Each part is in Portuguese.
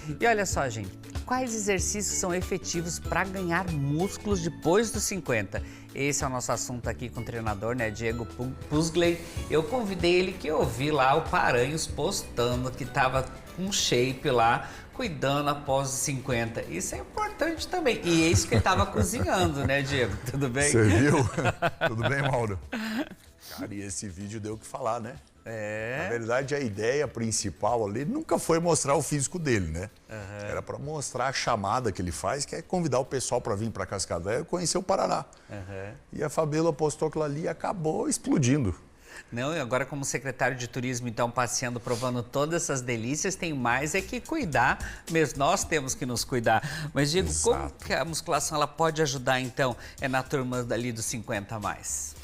E olha só, gente, quais exercícios são efetivos para ganhar músculos depois dos 50? Esse é o nosso assunto aqui com o treinador, né, Diego Pusley. Eu convidei ele que eu vi lá o Paranhos postando que estava com shape lá, cuidando após os 50. Isso é importante também. E é isso que ele estava cozinhando, né, Diego? Tudo bem? Você viu? Tudo bem, Mauro? Cara, e esse vídeo deu o que falar, né? Na verdade, a ideia principal ali nunca foi mostrar o físico dele, né? Era para mostrar a chamada que ele faz, que é convidar o pessoal para vir para Cascavel e conhecer o Paraná. E a Fabíola postou aquilo ali e acabou explodindo. Não, e agora como secretário de turismo, então, passeando, provando todas essas delícias, tem mais é que cuidar, mesmo nós temos que nos cuidar. Mas, Diego, como que a musculação ela pode ajudar, então, na turma ali dos 50 a mais?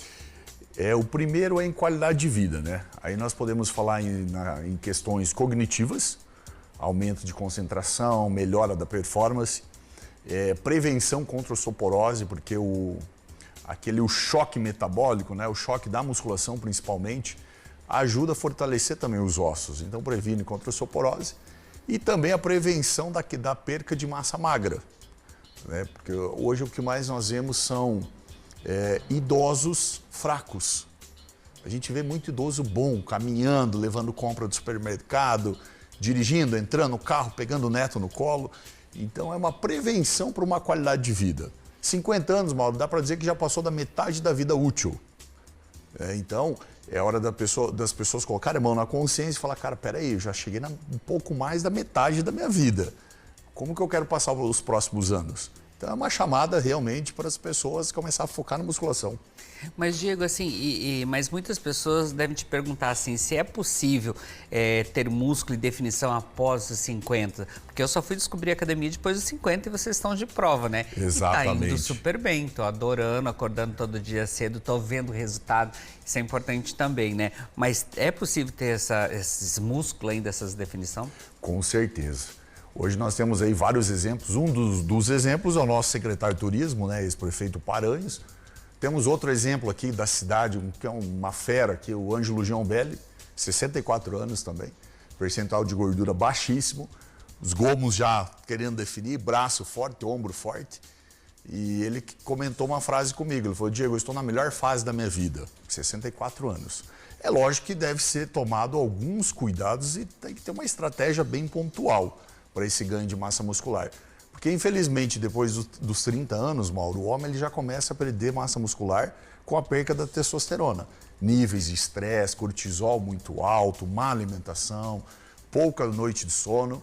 O primeiro é em qualidade de vida, né? Aí nós podemos falar em questões cognitivas, aumento de concentração, melhora da performance, prevenção contra a osteoporose, porque o choque metabólico, né? O choque da musculação principalmente, ajuda a fortalecer também os ossos, então previne contra a osteoporose e também a prevenção da perca de massa magra, né? Porque hoje o que mais nós vemos são idosos fracos. A gente vê muito idoso bom, caminhando, levando compra do supermercado, dirigindo, entrando no carro, pegando o neto no colo. Então é uma prevenção para uma qualidade de vida. 50 anos, Mauro, dá para dizer que já passou da metade da vida útil. Então é hora das pessoas colocarem a mão na consciência e falar, cara, peraí, eu já cheguei um pouco mais da metade da minha vida. Como que eu quero passar os próximos anos? Então é uma chamada realmente para as pessoas começar a focar na musculação. Mas, Diego, assim, mas muitas pessoas devem te perguntar assim, se é possível ter músculo e definição após os 50? Porque eu só fui descobrir a academia depois dos 50 e vocês estão de prova, né? Exatamente. E tá indo super bem, tô adorando, acordando todo dia cedo, tô vendo o resultado, isso é importante também, né? Mas é possível ter esses músculos ainda, essas definição? Com certeza. Hoje nós temos aí vários exemplos. Um dos exemplos é o nosso secretário de turismo, né, ex-prefeito Paranhos. Temos outro exemplo aqui da cidade, que é uma fera aqui, o Ângelo Giombelli, 64 anos também, percentual de gordura baixíssimo, os gomos já querendo definir, braço forte, ombro forte. E ele comentou uma frase comigo, ele falou, Diego, eu estou na melhor fase da minha vida, 64 anos. É lógico que deve ser tomado alguns cuidados e tem que ter uma estratégia bem pontual para esse ganho de massa muscular. Porque, infelizmente, depois dos 30 anos, Mauro, o homem ele já começa a perder massa muscular com a perca da testosterona. Níveis de estresse, cortisol muito alto, má alimentação, pouca noite de sono.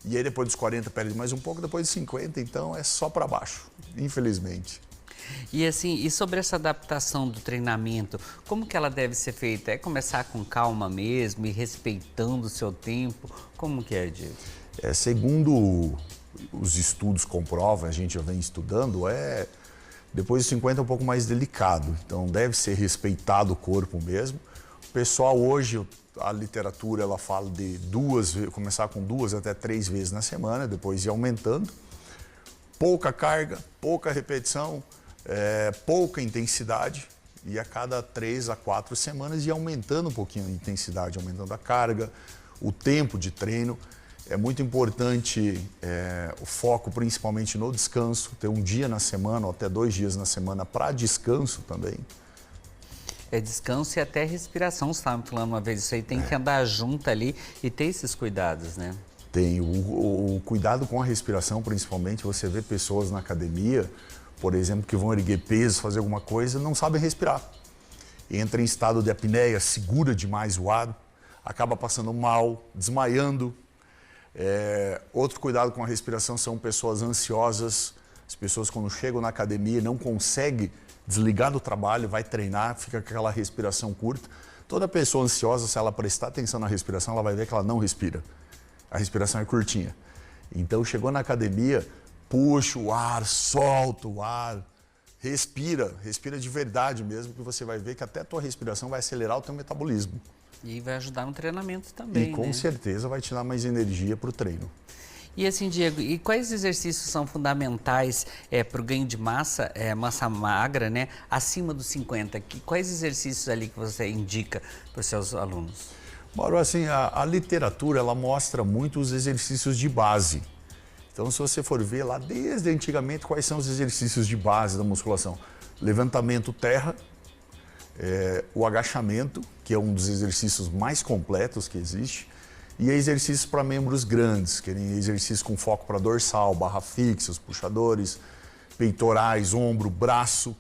E aí, depois dos 40, perde mais um pouco, depois dos 50, então é só para baixo, infelizmente. E assim, e sobre essa adaptação do treinamento, como que ela deve ser feita? É começar com calma mesmo e respeitando o seu tempo? Como que é, Diego? Segundo os estudos comprovam, a gente já vem estudando, depois dos 50 é um pouco mais delicado, então deve ser respeitado o corpo mesmo. O pessoal hoje, a literatura ela fala de começar com 2 até 3 vezes na semana, depois ir aumentando. Pouca carga, pouca repetição, pouca intensidade e a cada 3 a 4 semanas ir aumentando um pouquinho a intensidade, aumentando a carga, o tempo de treino. É muito importante o foco principalmente no descanso, ter um dia na semana ou até 2 dias na semana para descanso também. Descanso e até respiração, você estava me falando uma vez, isso aí tem que andar junto ali e ter esses cuidados, né? Tem o cuidado com a respiração, principalmente, você vê pessoas na academia, por exemplo, que vão erguer peso, fazer alguma coisa, não sabem respirar. Entra em estado de apneia, segura demais o ar, acaba passando mal, desmaiando. Outro cuidado com a respiração são pessoas ansiosas, as pessoas quando chegam na academia não conseguem desligar do trabalho, vai treinar, fica com aquela respiração curta. Toda pessoa ansiosa, se ela prestar atenção na respiração, ela vai ver que ela não respira. A respiração é curtinha. Então chegou na academia, puxa o ar, solta o ar, respira de verdade mesmo, que você vai ver que até a tua respiração vai acelerar o teu metabolismo. E vai ajudar no treinamento também, e com certeza vai te dar mais energia para o treino. E assim, Diego, e quais exercícios são fundamentais para o ganho de massa, massa magra, né, acima dos 50? Quais exercícios ali que você indica para os seus alunos? Mauro, assim, a literatura, ela mostra muito os exercícios de base. Então, se você for ver lá desde antigamente, quais são os exercícios de base da musculação? Levantamento terra, o agachamento, que é um dos exercícios mais completos que existe, e exercícios para membros grandes, que é exercício com foco para dorsal, barra fixa, os puxadores, peitorais, ombro, braço.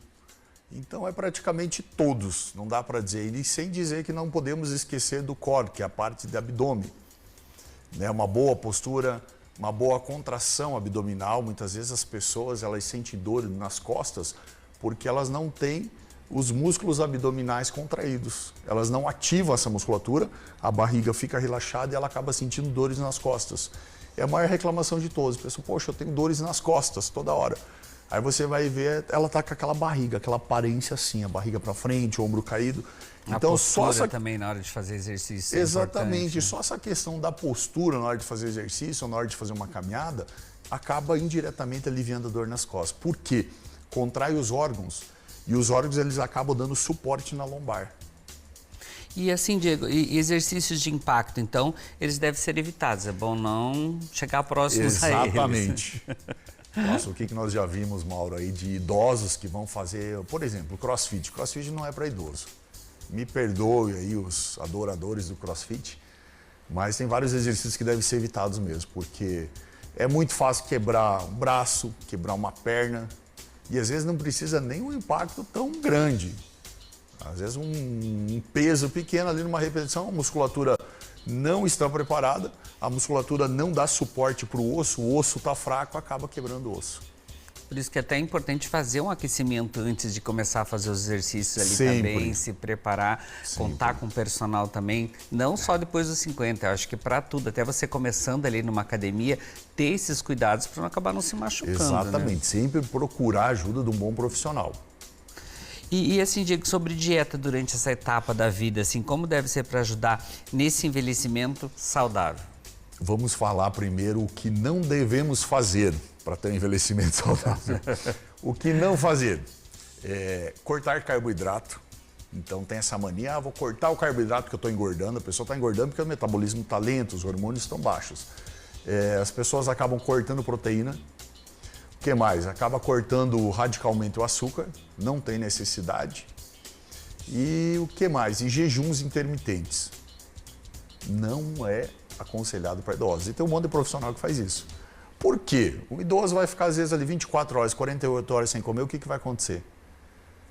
Então é praticamente todos, não dá para dizer, e sem dizer que não podemos esquecer do core, que é a parte do abdômen. Uma boa postura, uma boa contração abdominal. Muitas vezes as pessoas elas sentem dor nas costas porque elas não têm os músculos abdominais contraídos. Elas não ativam essa musculatura, a barriga fica relaxada e ela acaba sentindo dores nas costas. É a maior reclamação de todos. A pessoa, poxa, eu tenho dores nas costas toda hora. Aí você vai ver, ela tá com aquela barriga, aquela aparência assim, a barriga para frente, o ombro caído. Então, só essa... também na hora de fazer exercício. Exatamente, só essa questão da postura na hora de fazer exercício, ou na hora de fazer uma caminhada, acaba indiretamente aliviando a dor nas costas. Por quê? Contrai os órgãos e os órgãos eles acabam dando suporte na lombar. E assim, Diego, e exercícios de impacto, então, eles devem ser evitados. É bom não chegar próximos a eles. Exatamente. Nossa, o que nós já vimos, Mauro, aí de idosos que vão fazer, por exemplo, crossfit. Crossfit não é para idoso. Me perdoe aí os adoradores do crossfit, mas tem vários exercícios que devem ser evitados mesmo, porque é muito fácil quebrar um braço, quebrar uma perna, e às vezes não precisa nem um impacto tão grande. Às vezes um peso pequeno ali numa repetição, a musculatura não está preparada, a musculatura não dá suporte para o osso está fraco, acaba quebrando o osso. Por isso que é até importante fazer um aquecimento antes de começar a fazer os exercícios ali também, se preparar, contar com o personal também, não só depois dos 50, eu acho que para tudo, até você começando ali numa academia, ter esses cuidados para não acabar não se machucando. Exatamente, né? Sempre procurar a ajuda de um bom profissional. E assim, Diego, sobre dieta durante essa etapa da vida, assim, como deve ser para ajudar nesse envelhecimento saudável? Vamos falar primeiro o que não devemos fazer para ter um envelhecimento saudável. O que não fazer é cortar carboidrato. Então tem essa mania, vou cortar o carboidrato porque eu estou engordando. A pessoa está engordando porque o metabolismo está lento, os hormônios estão baixos. As pessoas acabam cortando proteína. O que mais? Acaba cortando radicalmente o açúcar, não tem necessidade. E o que mais? E jejuns intermitentes. Não é aconselhado para idosos. E tem um monte de profissional que faz isso. Por quê? O idoso vai ficar às vezes ali 24 horas, 48 horas sem comer, o que vai acontecer?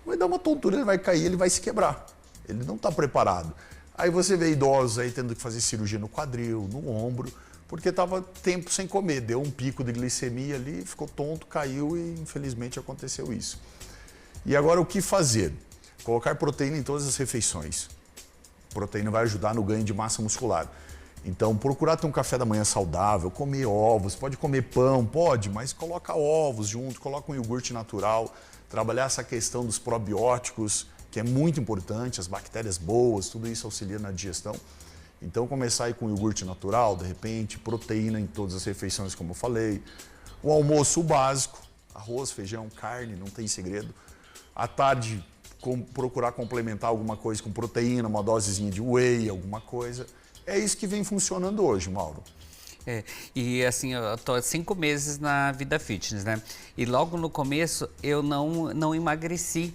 Vai dar uma tontura, ele vai cair, ele vai se quebrar. Ele não está preparado. Aí você vê idosos aí tendo que fazer cirurgia no quadril, no ombro, porque estava tempo sem comer, deu um pico de glicemia ali, ficou tonto, caiu e infelizmente aconteceu isso. E agora o que fazer? Colocar proteína em todas as refeições. Proteína vai ajudar no ganho de massa muscular. Então, procurar ter um café da manhã saudável, comer ovos, pode comer pão, pode, mas coloca ovos junto, coloca um iogurte natural, trabalhar essa questão dos probióticos, que é muito importante, as bactérias boas, tudo isso auxilia na digestão. Então, começar aí com iogurte natural, de repente, proteína em todas as refeições, como eu falei. O almoço básico, arroz, feijão, carne, não tem segredo. À tarde, procurar complementar alguma coisa com proteína, uma dosezinha de whey, alguma coisa. É isso que vem funcionando hoje, Mauro. E assim, eu tô há 5 meses na vida fitness, né? E logo no começo eu não emagreci.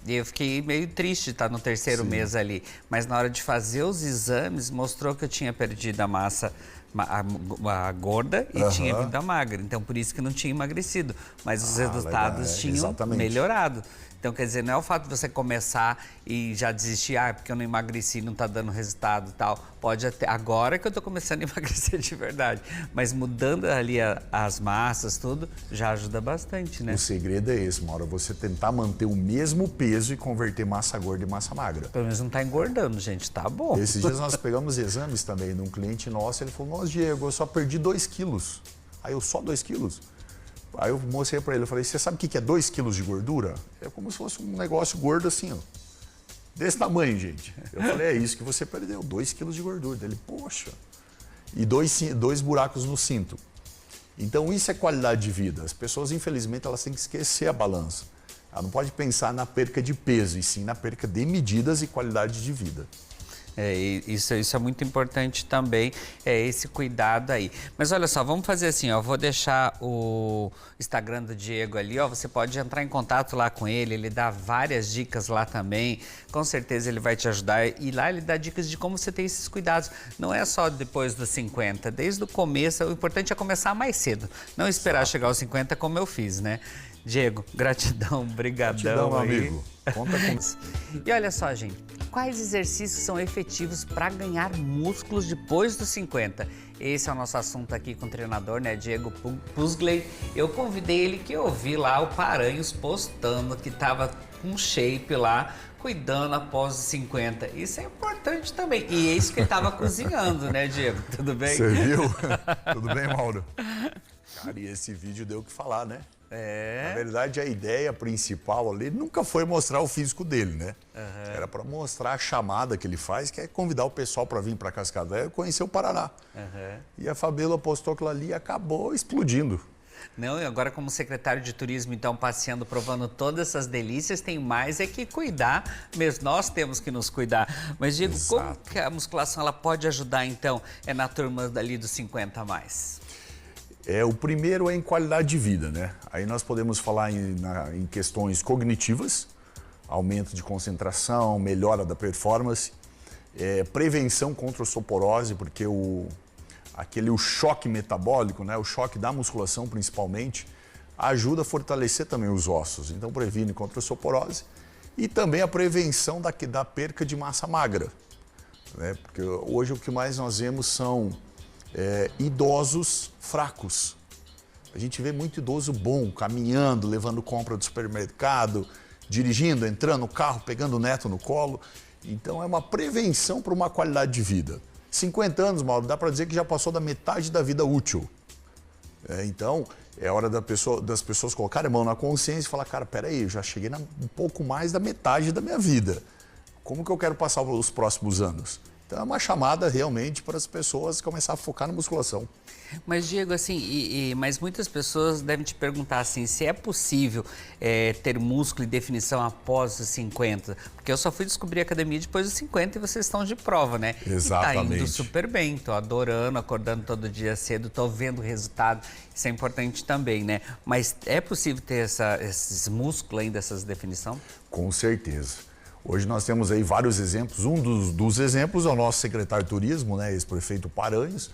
E eu fiquei meio triste de estar no terceiro mês ali. Mas na hora de fazer os exames, mostrou que eu tinha perdido a massa a gorda e tinha vindo a magra. Então, por isso que não tinha emagrecido. Mas os resultados tinham melhorado. Então, quer dizer, não é o fato de você começar e já desistir, porque eu não emagreci, não está dando resultado e tal. Pode até, agora que eu estou começando a emagrecer de verdade. Mas mudando ali as massas, tudo, já ajuda bastante, né? O segredo é esse, Mauro, você tentar manter o mesmo peso e converter massa gorda em massa magra. Pelo menos não está engordando, gente, tá bom. Esses dias nós pegamos exames também de um cliente nosso, ele falou, nossa, Diego, eu só perdi 2 quilos. Aí eu, só 2 quilos? Aí eu mostrei para ele, eu falei, você sabe o que é 2 quilos de gordura? É como se fosse um negócio gordo assim, ó. Desse tamanho, gente. Eu falei, é isso que você perdeu, 2 quilos de gordura. Ele, poxa. E 2 buracos no cinto. Então isso é qualidade de vida. As pessoas, infelizmente, elas têm que esquecer a balança. Ela não pode pensar na perca de peso, e sim na perca de medidas e qualidade de vida. Isso é muito importante também, esse cuidado aí. Mas olha só, vamos fazer assim, ó, vou deixar o Instagram do Diego ali, ó, você pode entrar em contato lá com ele dá várias dicas lá também, com certeza ele vai te ajudar e lá ele dá dicas de como você ter esses cuidados. Não é só depois dos 50, desde o começo, o importante é começar mais cedo, não esperar chegar aos 50 como eu fiz, né? Diego, gratidão, brigadão. Gratidão, aí. amigo. Conta com... E olha só, gente, quais exercícios são efetivos para ganhar músculos depois dos 50? Esse é o nosso assunto aqui com o treinador, né, Diego Puzgley. Eu convidei ele que eu vi lá o Paranhos postando que tava com shape lá, cuidando após os 50. Isso é importante também. E é isso que ele tava cozinhando, né, Diego? Tudo bem? Você viu? Tudo bem, Mauro? Cara, e esse vídeo deu o que falar, né? Na verdade, a ideia principal ali nunca foi mostrar o físico dele, né? Era para mostrar a chamada que ele faz, que é convidar o pessoal para vir para Cascavel e conhecer o Paraná. E a Fabíola postou aquilo ali e acabou explodindo. Não, e agora como secretário de turismo, então, passeando, provando todas essas delícias, tem mais é que cuidar, mesmo nós temos que nos cuidar. Mas, Diego, como que a musculação ela pode ajudar, então, na turma dali dos 50 a mais? O primeiro é em qualidade de vida, né? Aí nós podemos falar em questões cognitivas, aumento de concentração, melhora da performance, prevenção contra a osteoporose, porque o choque metabólico, né? O choque da musculação principalmente, ajuda a fortalecer também os ossos, então previne contra a osteoporose e também a prevenção da perca de massa magra, né? Porque hoje o que mais nós vemos são idosos fracos. A gente vê muito idoso bom, caminhando, levando compra do supermercado, dirigindo, entrando no carro, pegando o neto no colo. Então é uma prevenção para uma qualidade de vida. 50 anos, Mauro, dá para dizer que já passou da metade da vida útil. Então é hora das pessoas colocarem a mão na consciência e falar, cara, peraí, eu já cheguei um pouco mais da metade da minha vida. Como que eu quero passar os próximos anos? Então é uma chamada realmente para as pessoas começar a focar na musculação. Mas, Diego, assim, mas muitas pessoas devem te perguntar assim, se é possível ter músculo e definição após os 50? Porque eu só fui descobrir a academia depois dos 50 e vocês estão de prova, né? Exatamente. E tá indo super bem, tô adorando, acordando todo dia cedo, tô vendo o resultado, isso é importante também, né? Mas é possível ter esses músculos ainda, essas definição? Com certeza. Hoje nós temos aí vários exemplos. Um dos exemplos é o nosso secretário de turismo, né, ex-prefeito Paranhos.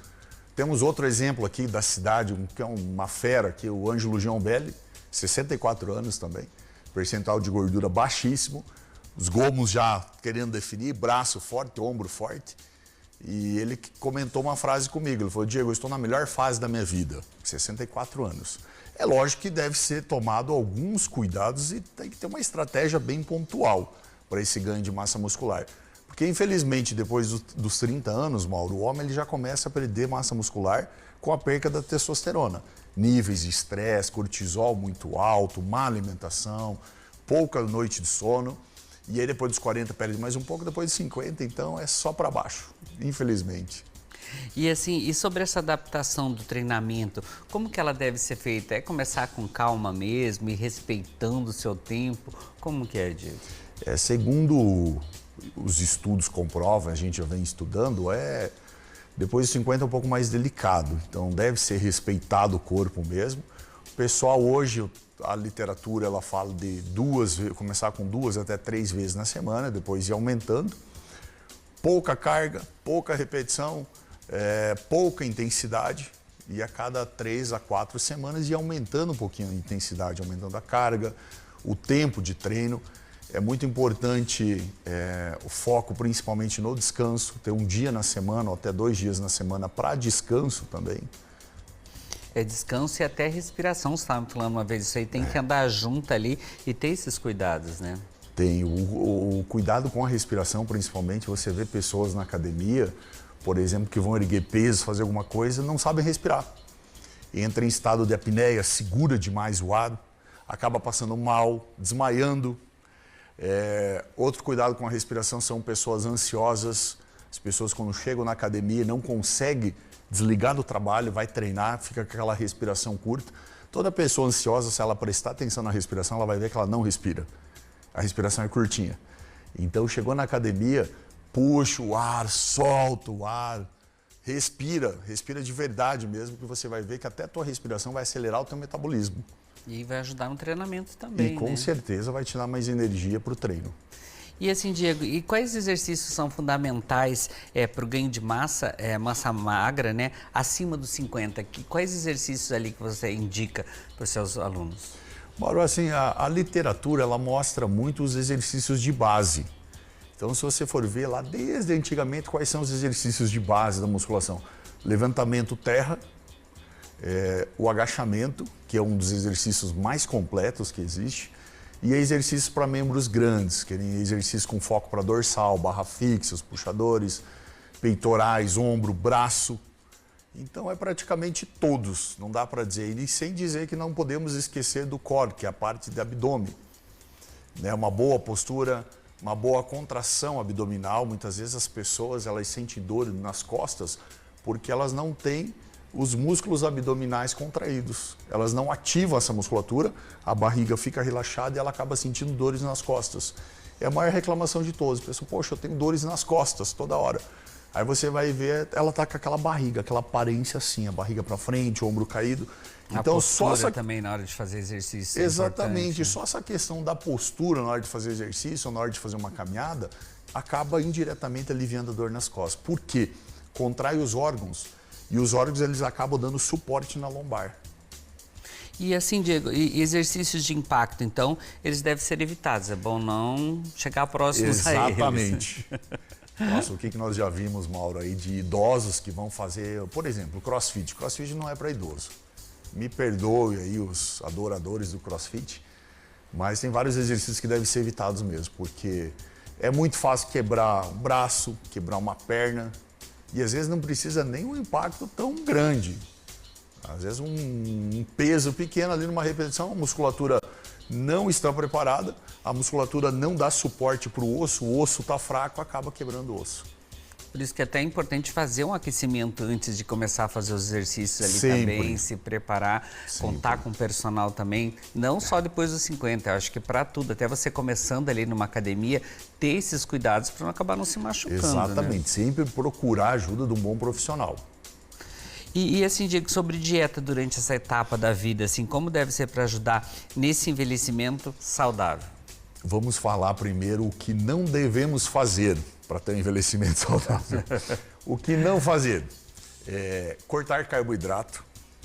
Temos outro exemplo aqui da cidade, que é uma fera aqui, o Ângelo Giombelli, 64 anos também, percentual de gordura baixíssimo, os gomos já querendo definir, braço forte, ombro forte. E ele comentou uma frase comigo, ele falou, Diego, eu estou na melhor fase da minha vida, 64 anos. É lógico que deve ser tomado alguns cuidados e tem que ter uma estratégia bem pontual para esse ganho de massa muscular. Porque, infelizmente, depois dos 30 anos, Mauro, o homem ele já começa a perder massa muscular com a perca da testosterona. Níveis de estresse, cortisol muito alto, má alimentação, pouca noite de sono. E aí, depois dos 40, perde mais um pouco, depois dos 50, então é só para baixo, infelizmente. E assim, e sobre essa adaptação do treinamento, como que ela deve ser feita? É começar com calma mesmo e respeitando o seu tempo? Como que é, Diego? Segundo os estudos comprovam, a gente já vem estudando, depois dos 50 é um pouco mais delicado. Então deve ser respeitado o corpo mesmo. O pessoal hoje, a literatura ela fala de começar com 2 até 3 vezes na semana, depois ir aumentando. Pouca carga, pouca repetição, pouca intensidade. E a cada 3 a 4 semanas ir aumentando um pouquinho a intensidade, aumentando a carga, o tempo de treino. É muito importante o foco principalmente no descanso, ter um dia na semana ou até 2 dias na semana para descanso também. Descanso e até respiração, você estava me falando uma vez, isso aí tem que andar junto ali e ter esses cuidados, né? Tem o cuidado com a respiração, principalmente você vê pessoas na academia, por exemplo, que vão erguer peso, fazer alguma coisa, não sabem respirar. Entra em estado de apneia, segura demais o ar, acaba passando mal, desmaiando. Outro cuidado com a respiração são pessoas ansiosas, as pessoas quando chegam na academia não conseguem desligar do trabalho, vai treinar, fica com aquela respiração curta. Toda pessoa ansiosa, se ela prestar atenção na respiração, ela vai ver que ela não respira. A respiração é curtinha. Então chegou na academia, puxa o ar, solta o ar, respira de verdade mesmo, que você vai ver que até a tua respiração vai acelerar o teu metabolismo. E vai ajudar no treinamento também, E com né? certeza vai te dar mais energia para o treino. E assim, Diego, e quais exercícios são fundamentais para o ganho de massa, massa magra, né, acima dos 50? Quais exercícios ali que você indica para os seus alunos? Mauro, assim, a literatura, ela mostra muito os exercícios de base. Então, se você for ver lá desde antigamente, quais são os exercícios de base da musculação? Levantamento terra, o agachamento, que é um dos exercícios mais completos que existe, e exercícios para membros grandes, que é exercício com foco para dorsal, barra fixa, os puxadores, peitorais, ombro, braço. Então é praticamente todos, não dá para dizer. E sem dizer que não podemos esquecer do core, que é a parte do abdômen. Né? Uma boa postura, uma boa contração abdominal. Muitas vezes as pessoas elas sentem dor nas costas porque elas não têm os músculos abdominais contraídos. Elas não ativam essa musculatura, a barriga fica relaxada e ela acaba sentindo dores nas costas. É a maior reclamação de todos. A pessoa, poxa, eu tenho dores nas costas toda hora. Aí você vai ver, ela tá com aquela barriga, aquela aparência assim, a barriga para frente, o ombro caído. Então, só essa... também na hora de fazer exercício. Exatamente, né? Só essa questão da postura na hora de fazer exercício, ou na hora de fazer uma caminhada, acaba indiretamente aliviando a dor nas costas. Por quê? Contrai os órgãos e os órgãos eles acabam dando suporte na lombar. E assim, Diego, e exercícios de impacto, então, eles devem ser evitados. É bom não chegar próximos a eles. Exatamente. Nossa, o que nós já vimos, Mauro, aí de idosos que vão fazer, por exemplo, crossfit. Crossfit não é para idoso. Me perdoe aí os adoradores do crossfit, mas tem vários exercícios que devem ser evitados mesmo, porque é muito fácil quebrar um braço, quebrar uma perna, e às vezes não precisa nem um impacto tão grande. Às vezes um peso pequeno ali numa repetição, a musculatura não está preparada, a musculatura não dá suporte para o osso está fraco, acaba quebrando o osso. Por isso que é até importante fazer um aquecimento antes de começar a fazer os exercícios ali Sempre. também, se preparar, contar com o personal também, não só depois dos 50, eu acho que para tudo, até você começando ali numa academia, ter esses cuidados para não acabar não se machucando. Exatamente, né? Sempre procurar a ajuda de um bom profissional. E assim, Diego, sobre dieta durante essa etapa da vida, assim, como deve ser para ajudar nesse envelhecimento saudável? Vamos falar primeiro o que não devemos fazer para ter um envelhecimento saudável. O que não fazer? Cortar carboidrato.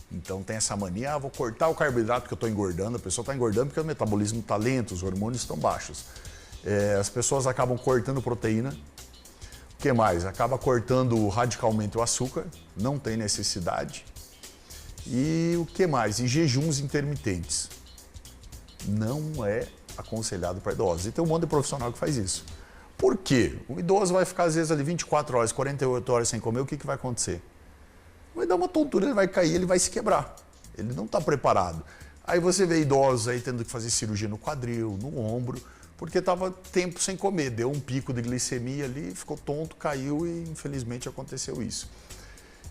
Então tem essa mania, vou cortar o carboidrato porque eu estou engordando. A pessoa está engordando porque o metabolismo está lento, os hormônios estão baixos. As pessoas acabam cortando proteína. O que mais? Acaba cortando radicalmente o açúcar, não tem necessidade. E o que mais? E jejuns intermitentes. Não é aconselhado para idosos. E tem um monte de profissional que faz isso. Por quê? O idoso vai ficar às vezes ali 24 horas, 48 horas sem comer, o que vai acontecer? Vai dar uma tontura, ele vai cair, ele vai se quebrar. Ele não está preparado. Aí você vê idosos aí tendo que fazer cirurgia no quadril, no ombro, porque estava tempo sem comer, deu um pico de glicemia ali, ficou tonto, caiu e infelizmente aconteceu isso.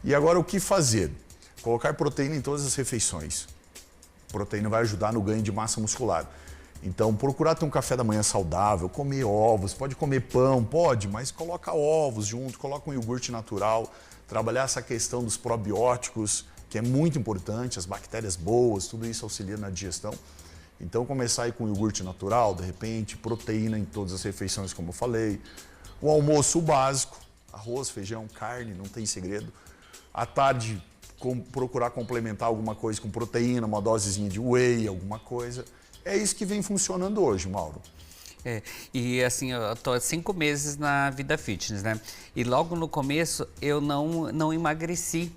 E agora o que fazer? Colocar proteína em todas as refeições. Proteína vai ajudar no ganho de massa muscular. Então, procurar ter um café da manhã saudável, comer ovos, pode comer pão, pode, mas coloca ovos junto, coloca um iogurte natural, trabalhar essa questão dos probióticos, que é muito importante, as bactérias boas, tudo isso auxilia na digestão. Então, começar aí com iogurte natural, de repente, proteína em todas as refeições, como eu falei. O almoço básico, arroz, feijão, carne, não tem segredo. À tarde, procurar complementar alguma coisa com proteína, uma dosezinha de whey, alguma coisa. É isso que vem funcionando hoje, Mauro. E assim, eu tô há 5 meses na vida fitness, né? E logo no começo eu não emagreci.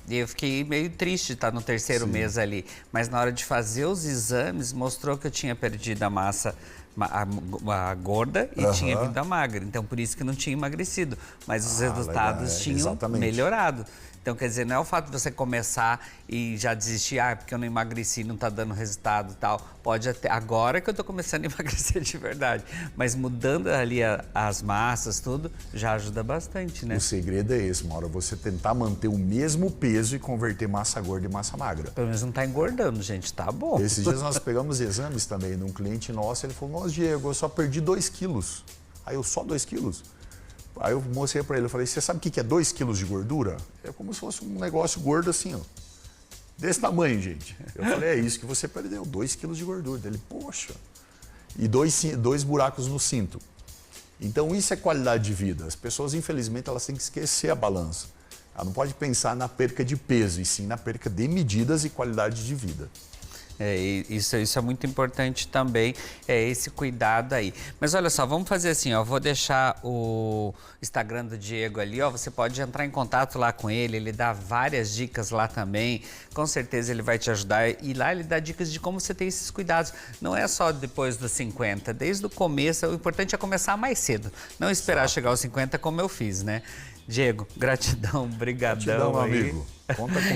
E eu fiquei meio triste de estar no terceiro mês ali. Mas na hora de fazer os exames, mostrou que eu tinha perdido a massa a gorda e tinha vindo a magra. Então, por isso que não tinha emagrecido. Mas os resultados tinham melhorado. Então, quer dizer, não é o fato de você começar e já desistir, porque eu não emagreci, não está dando resultado e tal. Pode até, agora que eu estou começando a emagrecer de verdade. Mas mudando ali as massas, tudo, já ajuda bastante, né? O segredo é esse, Mauro, você tentar manter o mesmo peso e converter massa gorda em massa magra. Pelo menos não está engordando, gente, tá bom. Esses dias nós pegamos exames também de um cliente nosso, ele falou, nossa, Diego, eu só perdi 2 quilos. Aí eu, só 2 quilos? Aí eu mostrei para ele, eu falei, você sabe o que é 2 quilos de gordura? É como se fosse um negócio gordo assim, ó. Desse tamanho, gente. Eu falei, é isso que você perdeu, 2 quilos de gordura. Ele, poxa. E dois buracos no cinto. Então isso é qualidade de vida. As pessoas, infelizmente, elas têm que esquecer a balança. Ela não pode pensar na perca de peso, e sim na perca de medidas e qualidade de vida. Isso é muito importante também, esse cuidado aí. Mas olha só, vamos fazer assim, ó, vou deixar o Instagram do Diego ali, ó, você pode entrar em contato lá com ele dá várias dicas lá também, com certeza ele vai te ajudar e lá ele dá dicas de como você ter esses cuidados. Não é só depois dos 50, desde o começo, o importante é começar mais cedo, não esperar chegar aos 50 como eu fiz, né? Diego, gratidão, brigadão. Gratidão, aí. amigo. Conta com